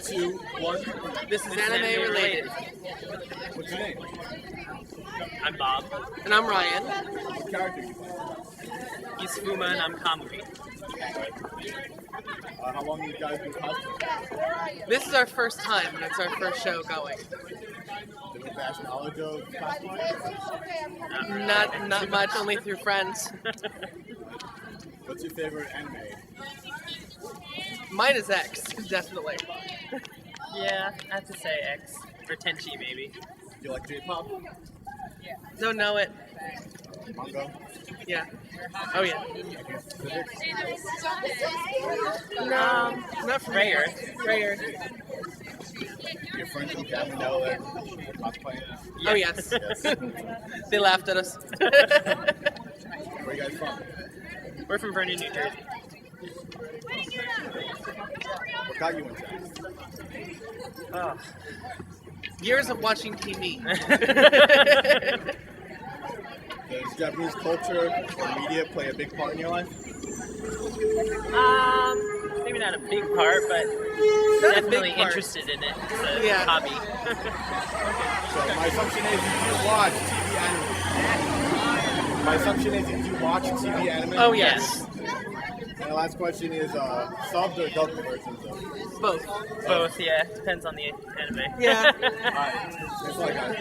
2, 1. This is anime related. What's your name? I'm Bob. And I'm Ryan. What character you play? He's Fuma and I'm Kamui. How long have you guys been cosplaying? This is our first time, and it's our first show going. Do you have vast knowledge of cosplay? Not much, only through friends. What's your favorite anime? Mine is X, definitely. Yeah, I have to say X. Or Tenchi, maybe. Do you like J-pop? Don't know it. Manga? Yeah. Oh yeah. Physics? No, not from Rare. Rare. Your friends from Japan know they're cosplaying? Oh yes. Yes. They laughed at us. Where are you guys from? We're from Vernon, New Jersey. What got you into that? Years of watching TV. Does Japanese culture or media play a big part in your life? Maybe not a big part, but Not a definitely big part. interested in it. It's a Yeah. hobby. So my assumption is you do watch TV anime. My assumption is you do watch TV anime. Oh yes. And the last question is subbed or dubbed versions of. Both. Both, yeah. Depends on the anime. Yeah. Alright, that's all I got.